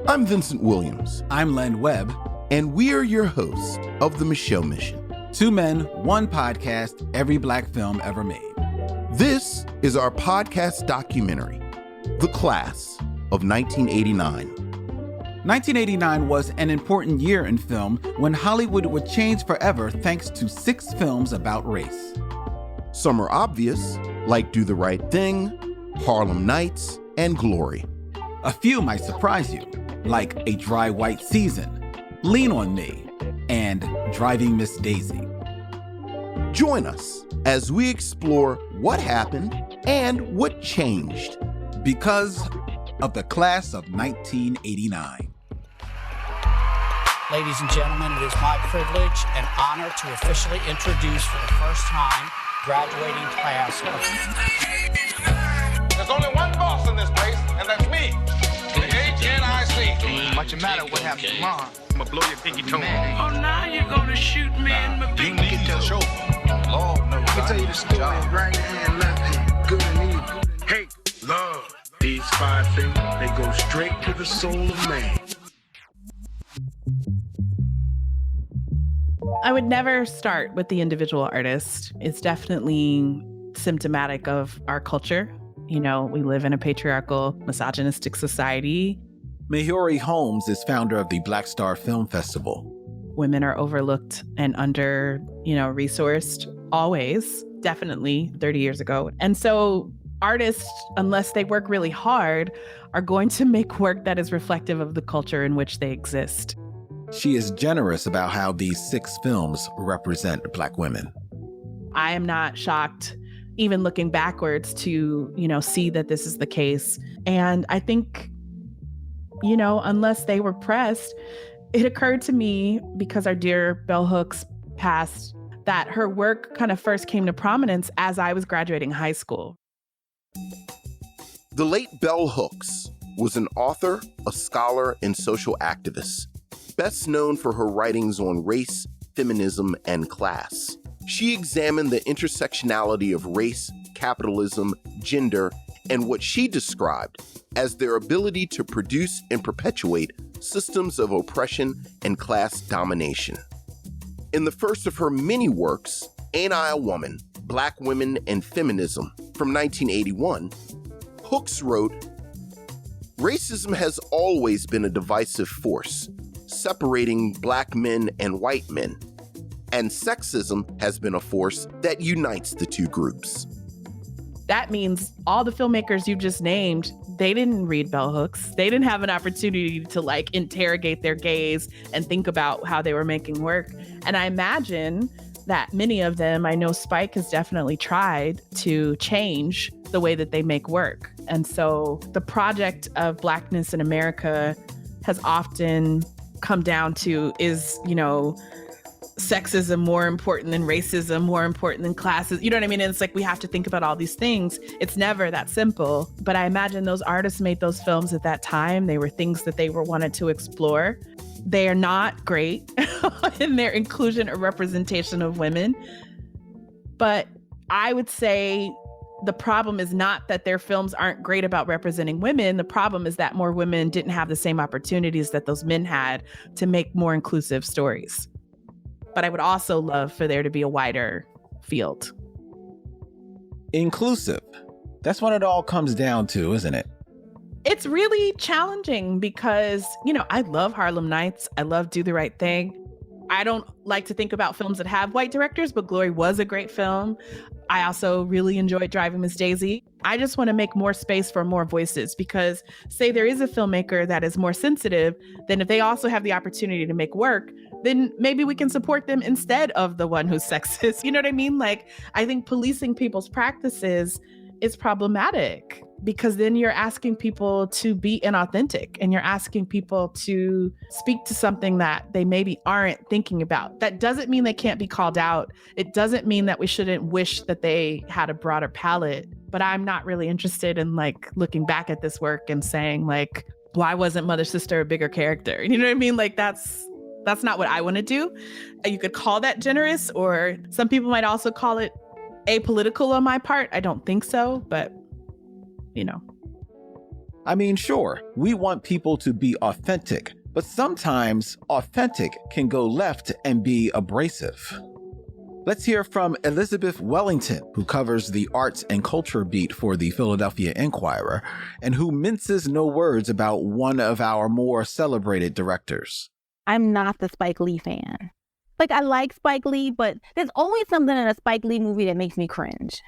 I'm Vincent Williams. I'm Len Webb. And we're your hosts of The Michelle Mission. 2 men, 1 podcast, every Black film ever made. This is our podcast documentary, The Class of 1989. 1989 was an important year in film when Hollywood would change forever thanks to 6 films about race. Some are obvious, like Do the Right Thing, Harlem Nights, and Glory. A few might surprise you, like A Dry White Season, Lean on Me, and Driving Miss Daisy. Join us as we explore what happened and what changed. Because of the class of 1989. Ladies and gentlemen, it is my privilege and honor to officially introduce for the first time graduating class of... There's only one boss in this place, and that's me, the HNIC. What's the matter? What happened tomorrow? I'm gonna blow your pinky toe. Oh, now you're gonna shoot me in my pinky toe. Lord knows. Let me tell you the story. Right hand, left hand, good and evil. Hate, love. These 5 things, they go straight to the soul of man. I would never start with the individual artist. It's definitely symptomatic of our culture. You know, we live in a patriarchal, misogynistic society. Mahiori Holmes is founder of the Black Star Film Festival. Women are overlooked and resourced always, definitely 30 years ago. And so artists, unless they work really hard, are going to make work that is reflective of the culture in which they exist. She is generous about how these 6 films represent Black women. I am not shocked, even looking backwards, to, see that this is the case. And I think, unless they were pressed, it occurred to me, because our dear Bell Hooks passed, that her work kind of first came to prominence as I was graduating high school. The late Bell Hooks was an author, a scholar, and social activist, best known for her writings on race, feminism, and class. She examined the intersectionality of race, capitalism, gender, and what she described as their ability to produce and perpetuate systems of oppression and class domination. In the first of her many works, Ain't I a Woman? Black Women and Feminism, from 1981, Hooks wrote, "Racism has always been a divisive force, separating Black men and white men, and sexism has been a force that unites the 2 groups." That means all the filmmakers you just named, they didn't read Bell Hooks. They didn't have an opportunity to interrogate their gaze and think about how they were making work. And I imagine that many of them, I know Spike has definitely tried to change the way that they make work. And so the project of Blackness in America has often come down to, is, sexism more important than racism, more important than classes? You know what I mean? And it's we have to think about all these things. It's never that simple. But I imagine those artists made those films at that time. They were things that they wanted to explore. They are not great in their inclusion or representation of women. But I would say the problem is not that their films aren't great about representing women. The problem is that more women didn't have the same opportunities that those men had to make more inclusive stories. But I would also love for there to be a wider field. Inclusive. That's what it all comes down to, isn't it? It's really challenging because, I love Harlem Nights. I love Do the Right Thing. I don't like to think about films that have white directors, but Glory was a great film. I also really enjoyed Driving Miss Daisy. I just want to make more space for more voices, because say there is a filmmaker that is more sensitive, then if they also have the opportunity to make work, then maybe we can support them instead of the one who's sexist. You know what I mean? I think policing people's practices is problematic, because then you're asking people to be inauthentic and you're asking people to speak to something that they maybe aren't thinking about. That doesn't mean they can't be called out. It doesn't mean that we shouldn't wish that they had a broader palette. But I'm not really interested in looking back at this work and saying why wasn't Mother Sister a bigger character? You know what I mean? That's not what I want to do. You could call that generous, or some people might also call it apolitical on my part. I don't think so, but I mean, sure, we want people to be authentic, but sometimes authentic can go left and be abrasive. Let's hear from Elizabeth Wellington, who covers the arts and culture beat for the Philadelphia Inquirer, and who minces no words about one of our more celebrated directors. I'm not the Spike Lee fan. Like, I like Spike Lee, but there's always something in a Spike Lee movie that makes me cringe.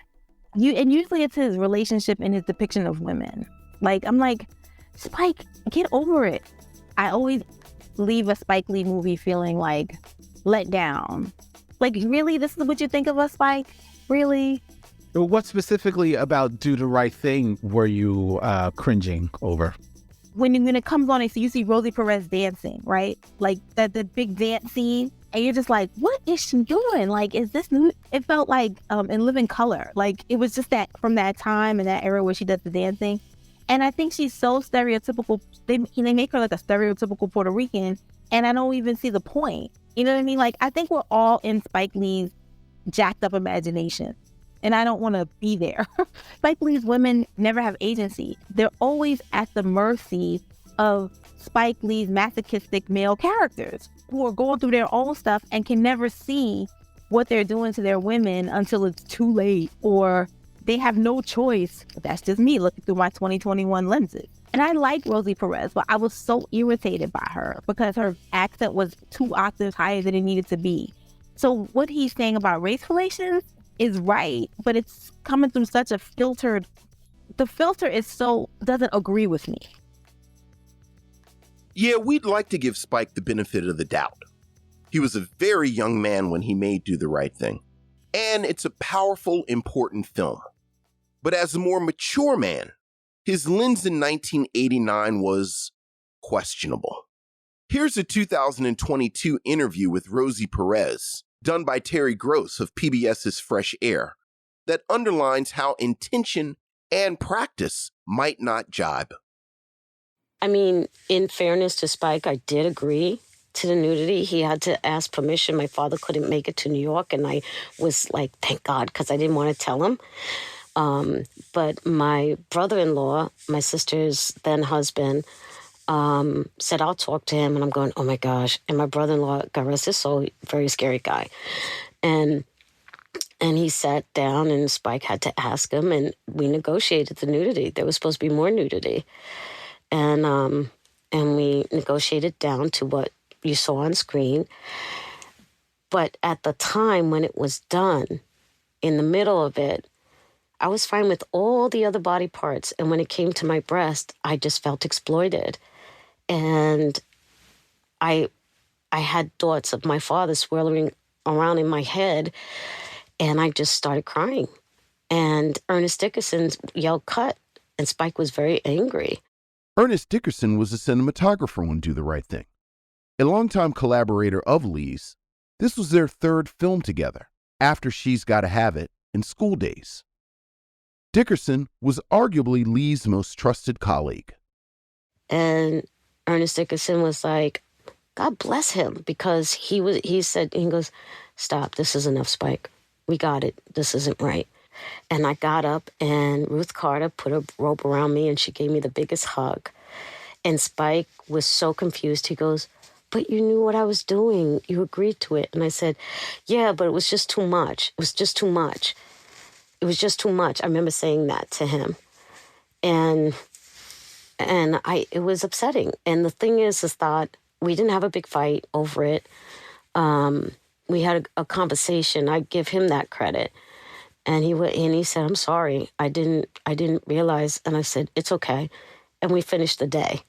And usually it's his relationship and his depiction of women. Like, I'm like, Spike, get over it. I always leave a Spike Lee movie feeling like let down. Like, really? This is what you think of us, Spike? Really? What specifically about Do the Right Thing were you cringing over? When it comes on, so you see Rosie Perez dancing, right? Like the big dance scene, and you're just like, what is she doing? Like, is this new? It felt like in Living Color. Like, it was just that from that time and that era where she does the dancing. And I think she's so stereotypical. They make her like a stereotypical Puerto Rican, and I don't even see the point. You know what I mean? Like, I think we're all in Spike Lee's jacked up imagination, and I don't want to be there. Spike Lee's women never have agency. They're always at the mercy of Spike Lee's masochistic male characters who are going through their own stuff and can never see what they're doing to their women until it's too late, or they have no choice. That's just me looking through my 2021 lenses. And I like Rosie Perez, but I was so irritated by her because her accent was 2 octaves higher than it needed to be. So what he's saying about race relations is right, but it's coming through such a filtered, the filter doesn't agree with me. Yeah, we'd like to give Spike the benefit of the doubt. He was a very young man when he made Do the Right Thing. And it's a powerful, important film. But as a more mature man, his lens in 1989 was questionable. Here's a 2022 interview with Rosie Perez, done by Terry Gross of PBS's Fresh Air, that underlines how intention and practice might not jibe. I mean, in fairness to Spike, I did agree to the nudity. He had to ask permission. My father couldn't make it to New York, and I was like, thank God, because I didn't want to tell him. But my brother-in-law, my sister's then husband, said, I'll talk to him. And I'm going, oh my gosh. And my brother-in-law, God rest his soul, very scary guy. And he sat down, and Spike had to ask him, and we negotiated the nudity. There was supposed to be more nudity. And we negotiated down to what you saw on screen. But at the time when it was done, in the middle of it, I was fine with all the other body parts. And when it came to my breast, I just felt exploited. And I had thoughts of my father swirling around in my head, and I just started crying. And Ernest Dickerson yelled, cut, and Spike was very angry. Ernest Dickerson was a cinematographer on Do the Right Thing. A longtime collaborator of Lee's, this was their third film together, after She's Gotta Have It and School Days. Dickerson was arguably Lee's most trusted colleague. And Ernest Dickerson was like, God bless him, because he goes, stop, this is enough, Spike. We got it. This isn't right. And I got up, and Ruth Carter put a rope around me, and she gave me the biggest hug. And Spike was so confused. He goes, but you knew what I was doing. You agreed to it. And I said, yeah, but it was just too much. It was just too much. It was just too much. I remember saying that to him. And it was upsetting. And the thing is that we didn't have a big fight over it. We had a conversation. I give him that credit. And he said, I'm sorry. I didn't realize. And I said, it's okay. And we finished the day.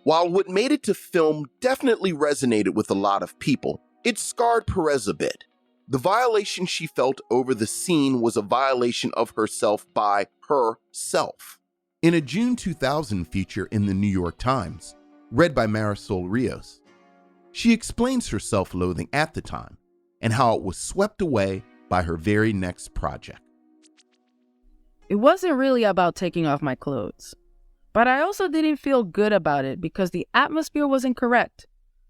While what made it to film definitely resonated with a lot of people, it scarred Perez a bit. The violation she felt over the scene was a violation of herself by herself. In a June 2000 feature in the New York Times, read by Marisol Rios, she explains her self-loathing at the time and how it was swept away by her very next project. It wasn't really about taking off my clothes, but I also didn't feel good about it because the atmosphere wasn't correct.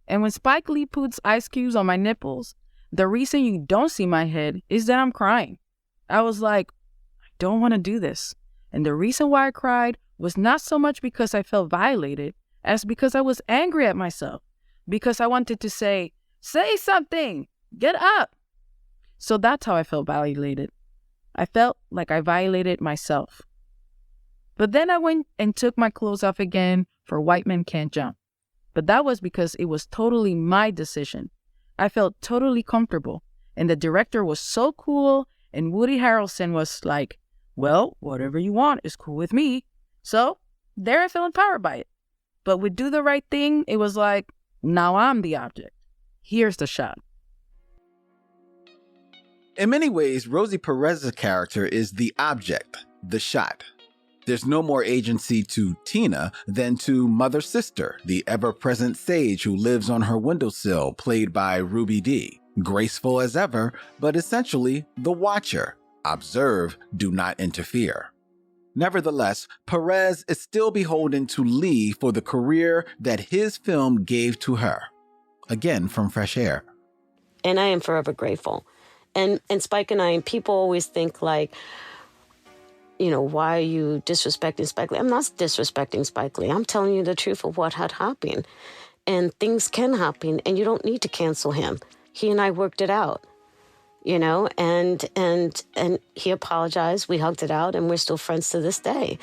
And when Spike Lee puts ice cubes on my nipples, the reason you don't see my head is that I'm crying. I was like, I don't want to do this. And the reason why I cried was not so much because I felt violated as because I was angry at myself, because I wanted to say something, get up. So that's how I felt violated. I felt like I violated myself. But then I went and took my clothes off again for White Men Can't Jump. But that was because it was totally my decision. I felt totally comfortable. And the director was so cool. And Woody Harrelson was like, well, whatever you want is cool with me. So there I felt empowered by it. But with Do the Right Thing, it was like, now I'm the object. Here's the shot. In many ways, Rosie Perez's character is the object, the shot. There's no more agency to Tina than to Mother Sister, the ever-present sage who lives on her windowsill, played by Ruby Dee. Graceful as ever, but essentially the watcher. Observe, do not interfere. Nevertheless, Perez is still beholden to Lee for the career that his film gave to her. Again, from Fresh Air. And I am forever grateful. And Spike and I, people always think like, you know, why are you disrespecting Spike Lee? I'm not disrespecting Spike Lee. I'm telling you the truth of what had happened. And things can happen, and you don't need to cancel him. He and I worked it out, you know, and he apologized. We hugged it out, and we're still friends to this day.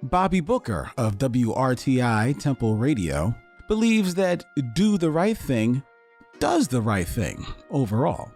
Bobby Booker of WRTI Temple Radio believes that Do the Right Thing does the right thing overall.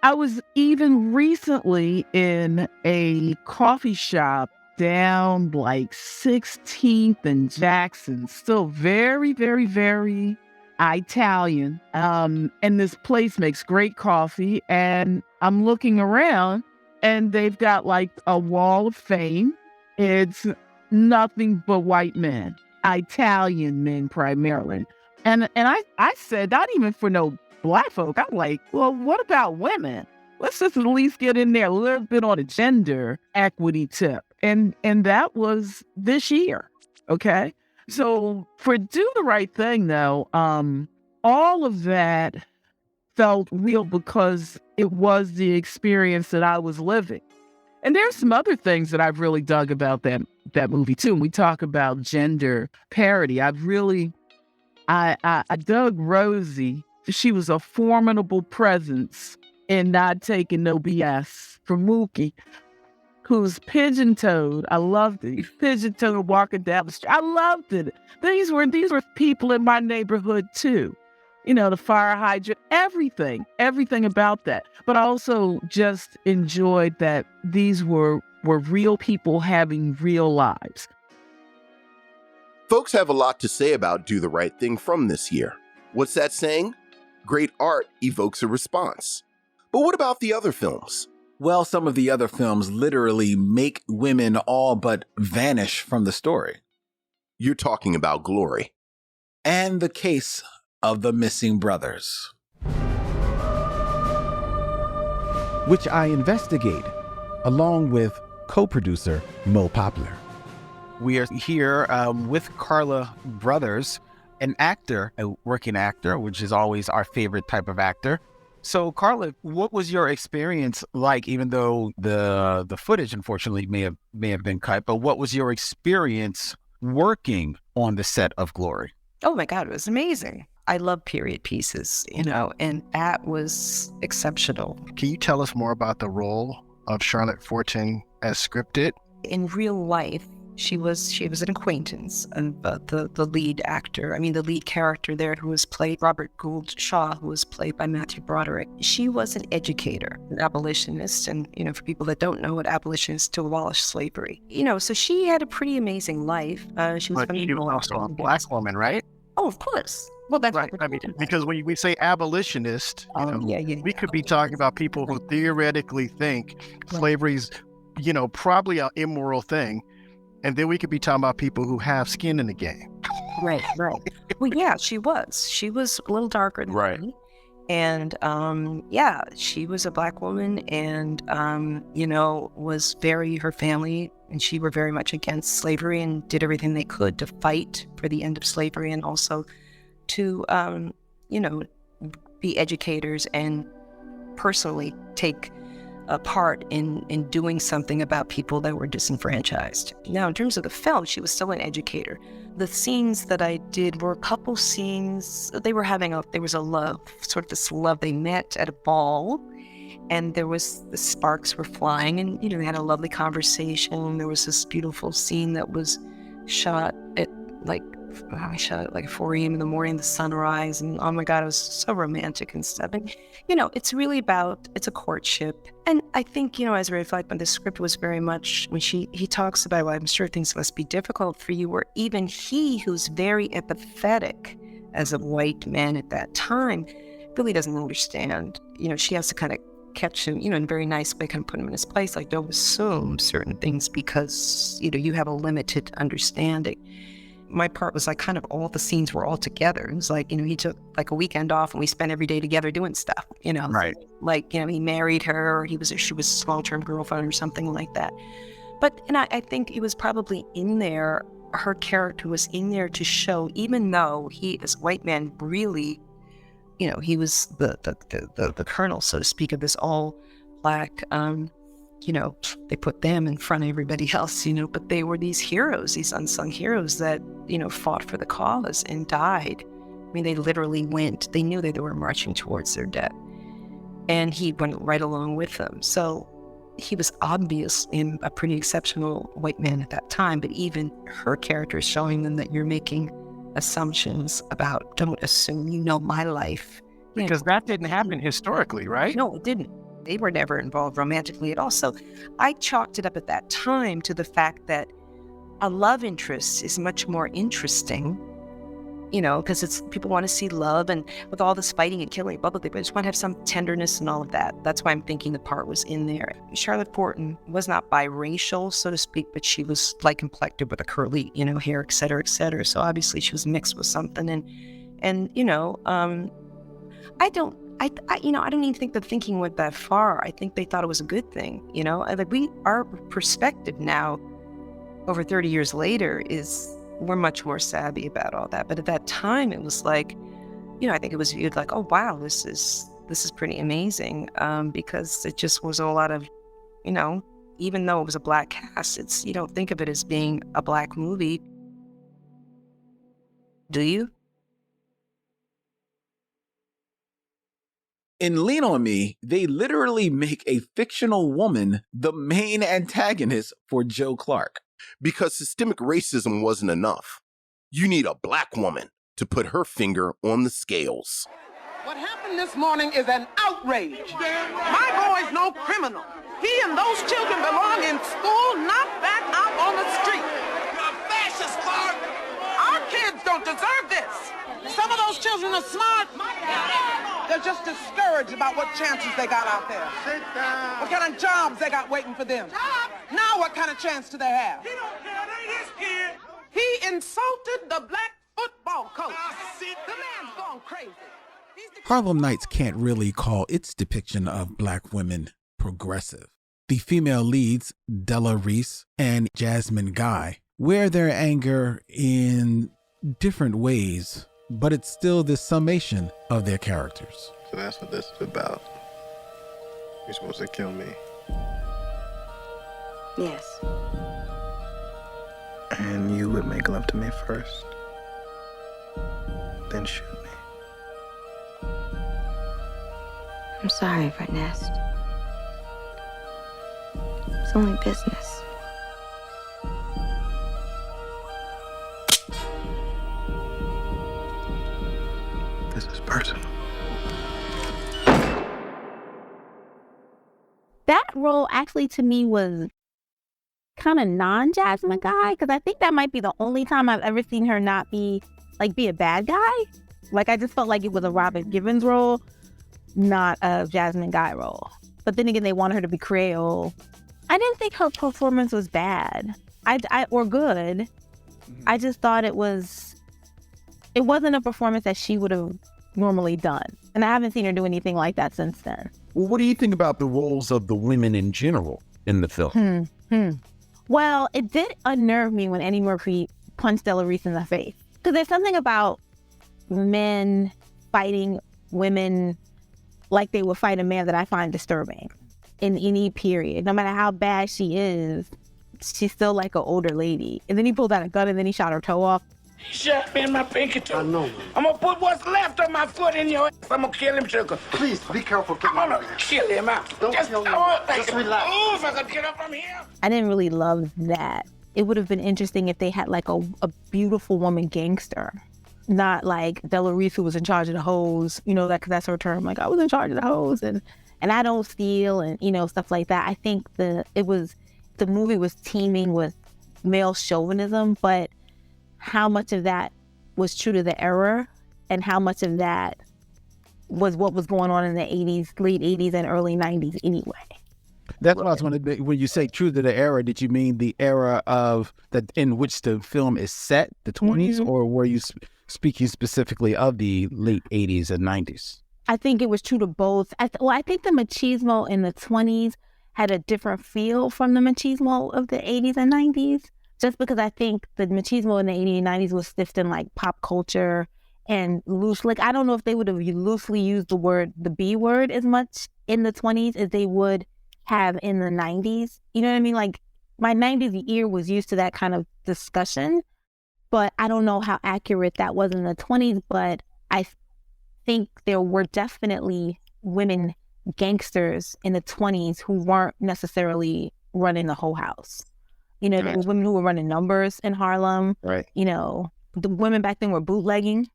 I was even recently in a coffee shop down like 16th and Jackson, still very, very, very Italian. And this place makes great coffee. And I'm looking around and they've got like a wall of fame. It's nothing but white men, Italian men primarily. And I said, not even for no Black folk. I'm like, well, what about women? Let's just at least get in there a little bit on a gender equity tip. And that was this year. Okay. So for Do the Right Thing, though, all of that felt real because it was the experience that I was living. And there's some other things that I've really dug about that movie, too. When we talk about gender parity, I dug Rosie. She was a formidable presence in not taking no BS from Mookie, who's pigeon-toed. I loved it. Pigeon-toed walking down the street. I loved it. These were people in my neighborhood, too. You know, the fire hydrant, everything about that. But I also just enjoyed that these were real people having real lives. Folks have a lot to say about Do the Right Thing from this year. What's that saying? Great art evokes a response. But what about the other films? Well, some of the other films literally make women all but vanish from the story. You're talking about Glory. And The Case of the Missing Brothers, which I investigate along with co-producer Mo Poplar. We are here with Carla Brothers, an actor, a working actor, which is always our favorite type of actor. So, Carla, what was your experience like? Even though the footage, unfortunately, may have been cut, but what was your experience working on the set of Glory? Oh my God, it was amazing. I love period pieces, you know, and that was exceptional. Can you tell us more about the role of Charlotte Fortin as scripted? In real life, she was an acquaintance of the lead actor. I mean, the lead character there, who was played Robert Gould Shaw, who was played by Matthew Broderick. She was an educator, an abolitionist, and you know, for people that don't know what abolitionists, to abolish slavery. You know, so she had a pretty amazing life. She was also a Black woman, right? Oh, of course. Well, that's right. I mean, because when we say abolitionist, we could be talking about people who theoretically think slavery's, you know, probably an immoral thing. And then we could be talking about people who have skin in the game. Right. Well, yeah, she was. She was a little darker than me. And, she was a Black woman and, you know, was her family and she were very much against slavery and did everything they could to fight for the end of slavery and also to, you know, be educators and personally take a part in doing something about people that were disenfranchised. Now, in terms of the film, she was still an educator. The scenes that I did were a couple scenes. There was a love, sort of this love. They met at a ball, and the sparks were flying, and they had a lovely conversation. There was this beautiful scene that was shot at like 4 a.m. in the morning, the sunrise, and oh my God, it was so romantic and stuff. And it's really it's a courtship. And I think, as I reflect on the script, was very much when he talks about, well, I'm sure things must be difficult for you, or even he, who's very empathetic as a white man at that time, really doesn't understand. She has to kind of catch him, in a very nice way, kind of put him in his place, like, don't assume certain things because, you have a limited understanding. My part was like kind of all the scenes were all together. It was like, he took like a weekend off and we spent every day together doing stuff, Right. Like, he married her, or she was a long-term girlfriend or something like that. But, and I think it was probably in there, her character was in there to show, even though he, as a white man, really, he was the colonel, so to speak, of this all Black, they put them in front of everybody else, but they were these heroes, these unsung heroes that, fought for the cause and died. I mean, they literally they knew that they were marching towards their death. And he went right along with them. So he was obviously a pretty exceptional white man at that time, but even her character is showing them that you're making assumptions about, don't assume my life. Because that didn't happen historically, right? No, it didn't. They were never involved romantically at all. So I chalked it up at that time to the fact that a love interest is much more interesting, because people want to see love, and with all this fighting and killing, blah, blah, blah, but I just want to have some tenderness and all of that. That's why I'm thinking the part was in there. Charlotte Fortin was not biracial, so to speak, but she was light complected with a curly, hair, et cetera, et cetera. So obviously she was mixed with something. And I don't even think the thinking went that far. I think they thought it was a good thing, our perspective now, over 30 years later, we're much more savvy about all that. But at that time, it was like, I think it was viewed like, oh wow, this is pretty amazing, because it just was a lot of, even though it was a Black cast, you don't think of it as being a Black movie, do you? In Lean On Me, they literally make a fictional woman the main antagonist for Joe Clark. Because systemic racism wasn't enough. You need a Black woman to put her finger on the scales. What happened this morning is an outrage. My boy's no criminal. He and those children belong in school, not back out on the street. You're a fascist, Clark. Our kids don't deserve this. Some of those children are smart. They're just discouraged about what chances they got out there. Sit down. What kind of jobs they got waiting for them. Now what kind of chance do they have? He don't care. They his kid. He insulted the Black football coach. The man's gone crazy. Harlem Nights can't really call its depiction of Black women progressive. The female leads, Della Reese and Jasmine Guy, wear their anger in different ways, but it's still the summation of their characters. So that's what this is about. You're supposed to kill me. Yes. And you would make love to me first, then shoot me. I'm sorry, Ernest. It's only business. This is personal. That role actually to me was kind of non-Jasmine Guy, because I think that might be the only time I've ever seen her not be a bad guy. Like, I just felt like it was a Robin Givens role, not a Jasmine Guy role. But then again, they wanted her to be Creole. I didn't think her performance was bad, or good. I just thought it wasn't a performance that she would have normally done. And I haven't seen her do anything like that since then. Well, what do you think about the roles of the women in general in the film? Well, it did unnerve me when Eddie Murphy punched Della Reese in the face. Because there's something about men fighting women like they would fight a man that I find disturbing. in any period. No matter how bad she is, she's still like an older lady. And then he pulled out a gun and then he shot her toe off. He shot me in my pinky toe. I know. I'm gonna put what's left of my foot in your ass. I'm gonna kill him, sugar. Please, be careful. I'm gonna kill him out. Don't kill him. Just relax. Oh, if I could get up from here. I didn't really love that. It would have been interesting if they had like a beautiful woman gangster. Not like Della Reese, who was in charge of the hoes, you know, cause that's her term. Like, I was in charge of the hoes and I don't steal and, you know, stuff like that. I think the movie was teeming with male chauvinism, but how much of that was true to the era and how much of that was what was going on in the 80s, late 80s and early 90s anyway. That's what I was wondering. When you say true to the era, did you mean the era of that in which the film is set, the 20s, or were you speaking specifically of the late 80s and 90s? I think it was true to both. I think the machismo in the 20s had a different feel from the machismo of the 80s and 90s, just because I think the machismo in the 80s and 90s was stiffed in like pop culture and loose. Like, I don't know if they would have loosely used the B word as much in the 20s as they would have in the 90s. You know what I mean? Like, my 90s ear was used to that kind of discussion, but I don't know how accurate that was in the 20s, but I think there were definitely women gangsters in the 20s who weren't necessarily running the whole house. You know, there were women who were running numbers in Harlem. Right. You know, the women back then were bootlegging,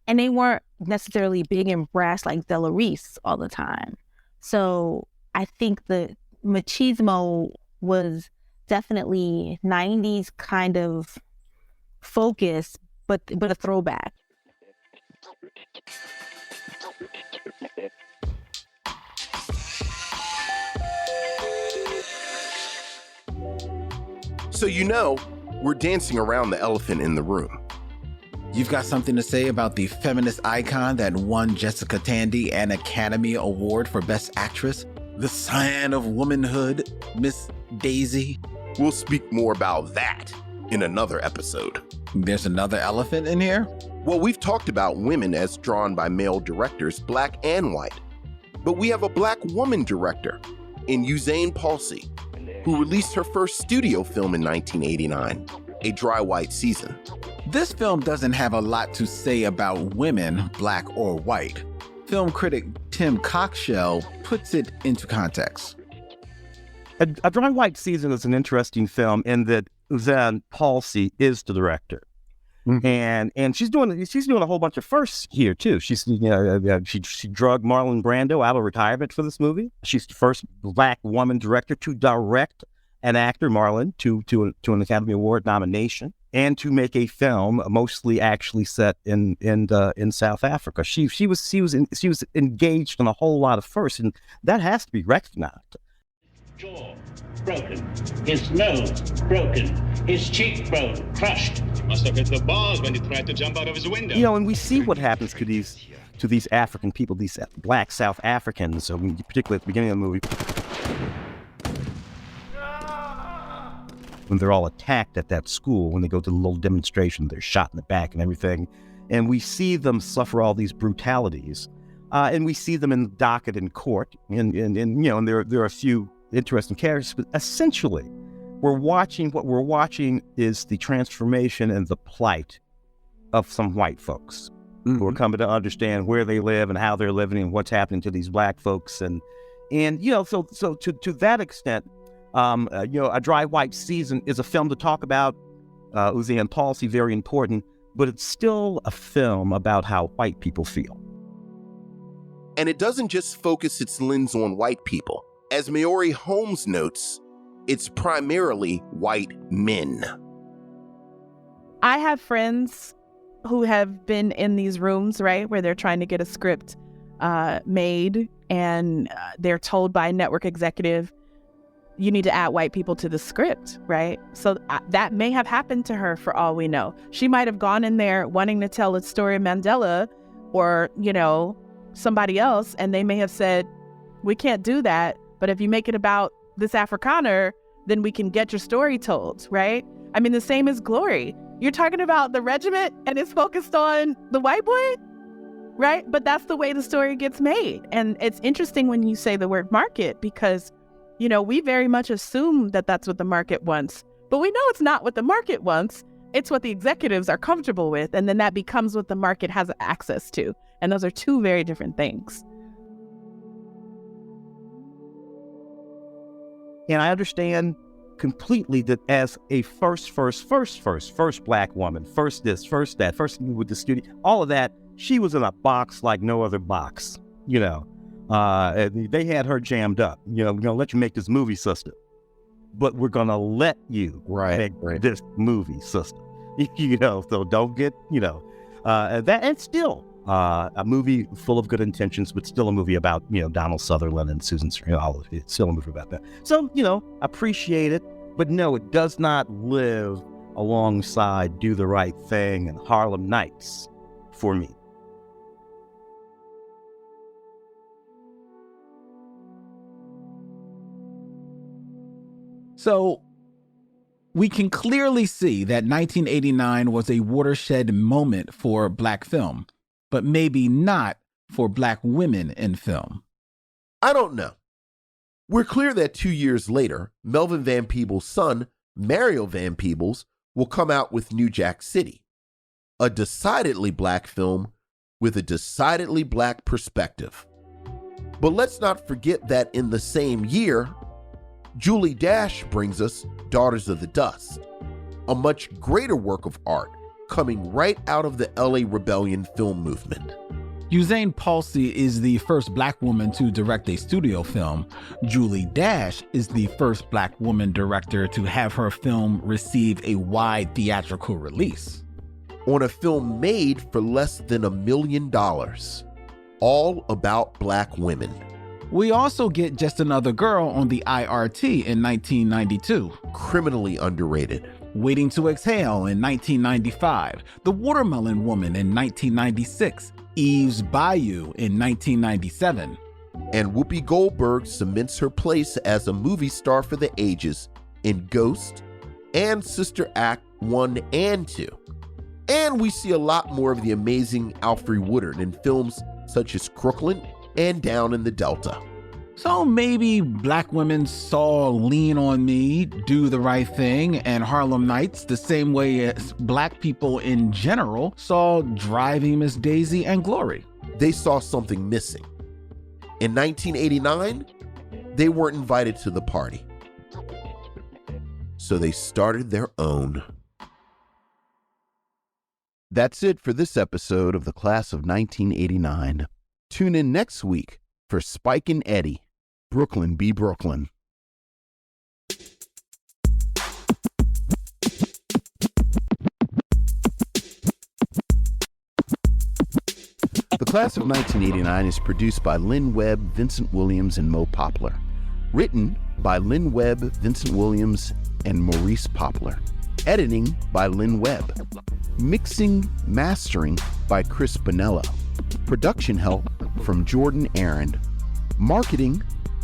and they weren't necessarily big and brash like Della Reese all the time. So I think the machismo was definitely 90s kind of focus, but a throwback. So we're dancing around the elephant in the room. You've got something to say about the feminist icon that won Jessica Tandy an Academy Award for Best Actress, the scion of womanhood, Miss Daisy? We'll speak more about that in another episode. There's another elephant in here? Well, we've talked about women as drawn by male directors, black and white. But we have a black woman director in Usain Palsy, who released her first studio film in 1989, A Dry White Season. This film doesn't have a lot to say about women, black or white. Film critic Tim Cockshell puts it into context. A Dry White Season is an interesting film in that Usain Palsy is the director. Mm-hmm. And she's doing a whole bunch of firsts here too. She drugged Marlon Brando out of retirement for this movie. She's the first black woman director to direct an actor, Marlon, to an Academy Award nomination, and to make a film mostly actually set in South Africa. She was engaged in a whole lot of firsts, and that has to be recognized. Jaw broken, his nose broken, his cheekbone crushed. Must have hit the bars when he tried to jump out of his window. You know, and we see what happens to these African people, these black South Africans, particularly at the beginning of the movie, when they're all attacked at that school, when they go to the little demonstration, they're shot in the back and everything, and we see them suffer all these brutalities, and we see them in the docket in court, and there are a few interesting characters, but essentially what we're watching is the transformation and the plight of some white folks who are coming to understand where they live and how they're living and what's happening to these black folks, and so to that extent, A Dry White Season is a film to talk about Usain Palsy, very important, but it's still a film about how white people feel. And it doesn't just focus its lens on white people. As Maori Holmes notes, it's primarily white men. I have friends who have been in these rooms, right, where they're trying to get a script made, and they're told by a network executive, you need to add white people to the script, right? So that may have happened to her for all we know. She might have gone in there wanting to tell a story of Mandela or, somebody else, and they may have said, we can't do that, but if you make it about this Afrikaner, then we can get your story told, right? I mean, the same as Glory. You're talking about the regiment and it's focused on the white boy, right? But that's the way the story gets made. And it's interesting when you say the word market, because You know, we very much assume that that's what the market wants, but we know it's not what the market wants. It's what the executives are comfortable with, and then that becomes what the market has access to. And those are two very different things. And I understand completely that as a first Black woman, first this, first that, first with the studio, all of that, she was in a box like no other box, you know. They had her jammed up. You know, we're going to let you make this movie, sister. But we're going to let you make this movie, sister. You know, so don't get, you know, that. And still a movie full of good intentions, but still a movie about, you know, Donald Sutherland and Susan Sarandon, all of it. Still a movie about that. So, you know, appreciate it. But no, it does not live alongside Do the Right Thing and Harlem Nights for me. So we can clearly see that 1989 was a watershed moment for Black film, but maybe not for Black women in film. I don't know. We're clear that 2 years later, Melvin Van Peebles' son, Mario Van Peebles, will come out with New Jack City, a decidedly Black film with a decidedly Black perspective. But let's not forget that in the same year, Julie Dash brings us Daughters of the Dust, a much greater work of art coming right out of the LA Rebellion film movement. Usain Palsy is the first Black woman to direct a studio film. Julie Dash is the first Black woman director to have her film receive a wide theatrical release. On a film made for less than $1 million, all about Black women. We also get Just Another Girl on the IRT in 1992. Criminally underrated. Waiting to Exhale in 1995. The Watermelon Woman in 1996. Eve's Bayou in 1997. And Whoopi Goldberg cements her place as a movie star for the ages in Ghost and Sister Act 1 and 2. And we see a lot more of the amazing Alfre Woodard in films such as Crooklyn and Down in the Delta. So maybe Black women saw Lean on Me, Do the Right Thing, and Harlem Nights the same way as Black people in general saw Driving Miss Daisy and Glory. They saw something missing. In 1989, they weren't invited to the party. So they started their own. That's it for this episode of the Class of 1989. Tune in next week for Spike and Eddie, Brooklyn be Brooklyn. The Class of 1989 is produced by Lynn Webb, Vincent Williams, and Mo Poplar. Written by Lynn Webb, Vincent Williams, and Maurice Poplar. Editing by Lynn Webb. Mixing, mastering by Chris Bonello. Production help from Jordan Aaron. Marketing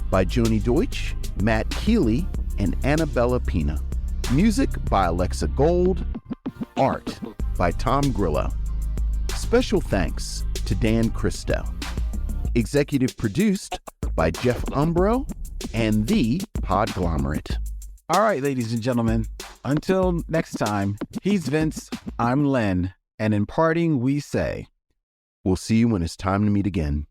by Joni Deutsch, Matt Keeley, and Annabella Pina. Music by Alexa Gold. Art by Tom Grillo. Special thanks to Dan Christo. Executive produced by Jeff Umbro and The Podglomerate. All right, ladies and gentlemen, until next time, he's Vince, I'm Len, and in parting we say, we'll see you when it's time to meet again.